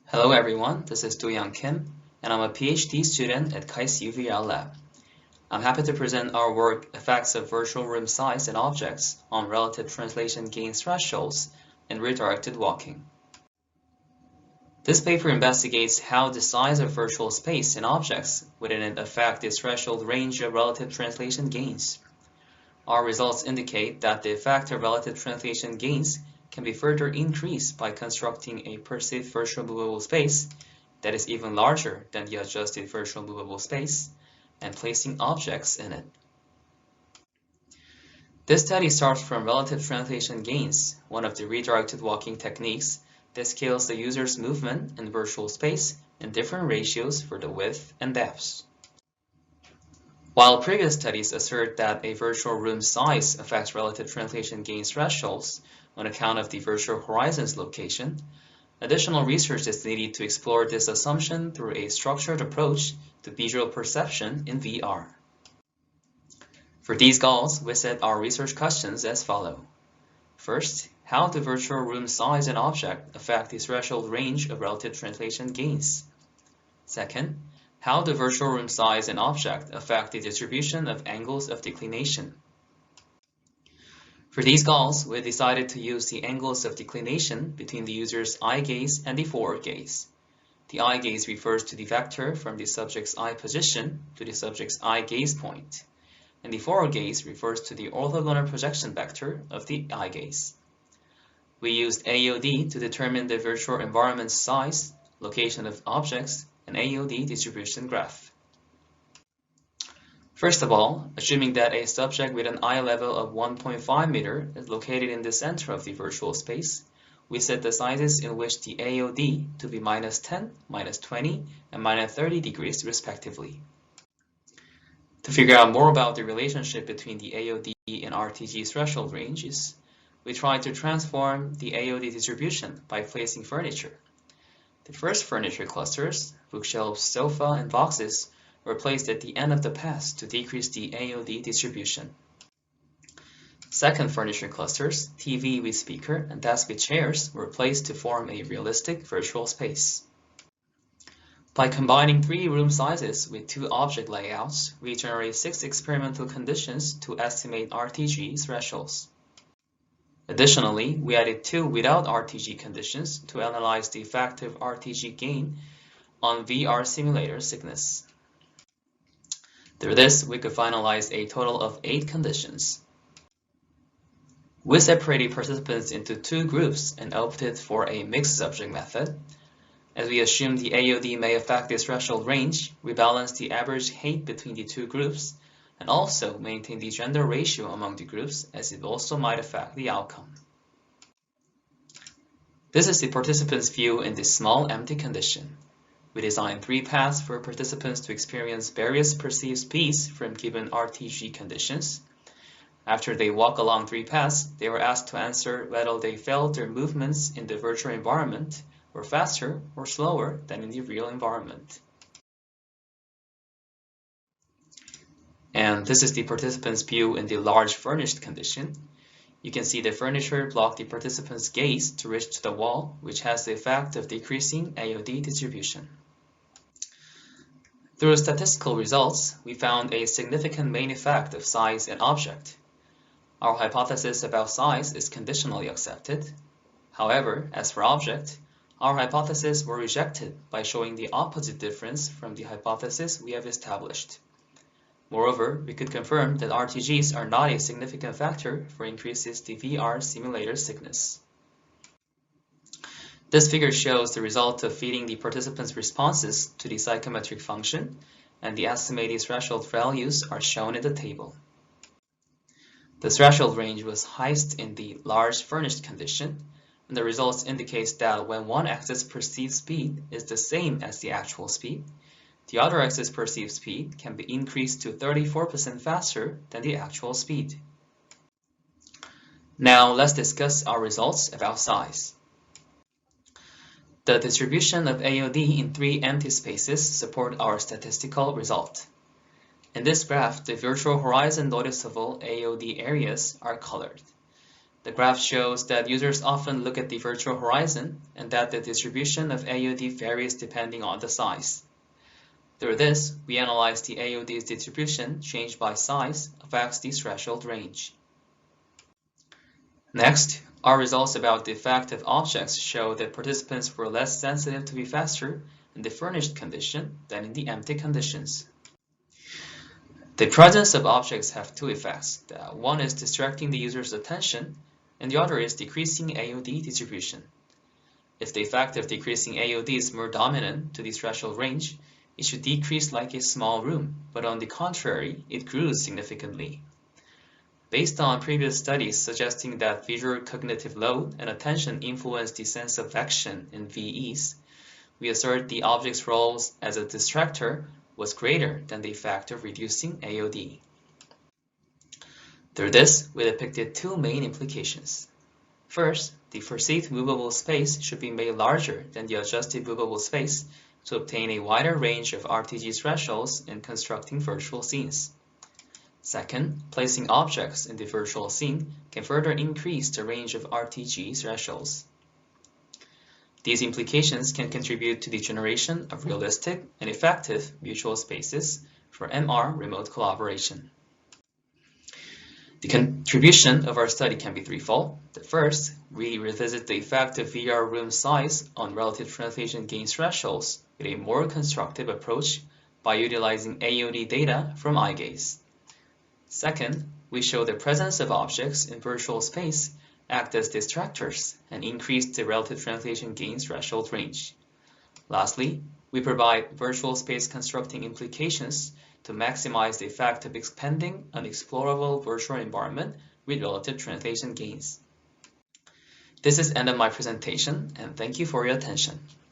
Hello everyone, this is Do-Young Kim, and I'm a PhD student at KAIST UVL Lab. I'm happy to present our work, Effects of Virtual Room Size and Objects on Relative Translation Gain Thresholds in Redirected Walking. This paper investigates how the size of virtual space and objects within it affect the threshold range of relative translation gains. Our results indicate that the effect of relative translation gains can be further increased by constructing a perceived virtual movable space that is even larger than the adjusted virtual movable space and placing objects in it. This study starts from relative translation gains, one of the redirected walking techniques that scales the user's movement in virtual space in different ratios for the width and depths. While previous studies assert that a virtual room size affects relative translation gain thresholds on account of the virtual horizon's location, additional research is needed to explore this assumption through a structured approach to visual perception in VR. For these goals, we set our research questions as follows. First, how do virtual room size and object affect the threshold range of relative translation gains? Second, how do virtual room size and object affect the distribution of angles of declination? For these goals, we decided to use the angles of declination between the user's eye gaze and the forward gaze. The eye gaze refers to the vector from the subject's eye position to the subject's eye gaze point, and the forward gaze refers to the orthogonal projection vector of the eye gaze. We used AoD to determine the virtual environment's size, location of objects, and AoD distribution graph. First of all, assuming that a subject with an eye level of 1.5 meter is located in the center of the virtual space, we set the sizes in which the AoD to be -10, -20, and -30 degrees respectively. To figure out more about the relationship between the AoD and RTG threshold ranges, we tried to transform the AoD distribution by placing furniture. The first furniture clusters, bookshelves, sofa, and boxes, were placed at the end of the path to decrease the AoD distribution. Second furniture clusters, TV with speaker and desk with chairs, were placed to form a realistic virtual space. By combining 3 room sizes with 2 object layouts, we generate 6 experimental conditions to estimate RTG thresholds. Additionally, we added 2 without RTG conditions to analyze the effect of RTG gain on VR simulator sickness. Through this, we could finalize a total of 8 conditions. We separated participants into 2 groups and opted for a mixed subject method. As we assumed the AoD may affect the threshold range, we balanced the average height between the 2 groups and also maintain the gender ratio among the groups, as it also might affect the outcome. This is the participants' view in this small empty condition. We designed 3 paths for participants to experience various perceived speeds from given RTG conditions. After they walk along 3 paths, they were asked to answer whether they felt their movements in the virtual environment were faster or slower than in the real environment. And this is the participant's view in the large furnished condition. You can see the furniture block the participant's gaze to reach to the wall, which has the effect of decreasing AoD distribution. Through statistical results, we found a significant main effect of size and object. Our hypothesis about size is conditionally accepted. However, as for object, our hypotheses were rejected by showing the opposite difference from the hypothesis we have established. Moreover, we could confirm that RTGs are not a significant factor for increases the VR simulator sickness. This figure shows the result of feeding the participants' responses to the psychometric function, and the estimated threshold values are shown in the table. The threshold range was highest in the large furnished condition, and the results indicates that when one axis perceived speed is the same as the actual speed, the other axis perceived speed can be increased to 34% faster than the actual speed. Now let's discuss our results about size. The distribution of AoD in 3 empty spaces support our statistical result. In this graph, the virtual horizon noticeable AoD areas are colored. The graph shows that users often look at the virtual horizon and that the distribution of AoD varies depending on the size. Through this, we analyze the AoD's distribution changed by size affects the threshold range. Next, our results about the effect of objects show that participants were less sensitive to be faster in the furnished condition than in the empty conditions. The presence of objects have two effects. One is distracting the user's attention, and the other is decreasing AoD distribution. If the effect of decreasing AoD is more dominant to the threshold range, it should decrease like a small room, but on the contrary, it grew significantly. Based on previous studies suggesting that visual cognitive load and attention influence the sense of action in VEs, we assert the object's role as a distractor was greater than the effect of reducing AoD. Through this, we depicted two main implications. First, the perceived movable space should be made larger than the adjusted movable space to obtain a wider range of RTG thresholds in constructing virtual scenes. Second, placing objects in the virtual scene can further increase the range of RTG thresholds. These implications can contribute to the generation of realistic and effective mutual spaces for MR remote collaboration. The contribution of our study can be threefold. The first, we revisit the effect of VR room size on relative translation gain thresholds with a more constructive approach by utilizing AoD data from eye gaze. Second, we show the presence of objects in virtual space act as distractors and increase the relative translation gain threshold range. Lastly, we provide virtual space constructing implications to maximize the effect of expanding an explorable virtual environment with relative translation gains. This is the end of my presentation, and thank you for your attention.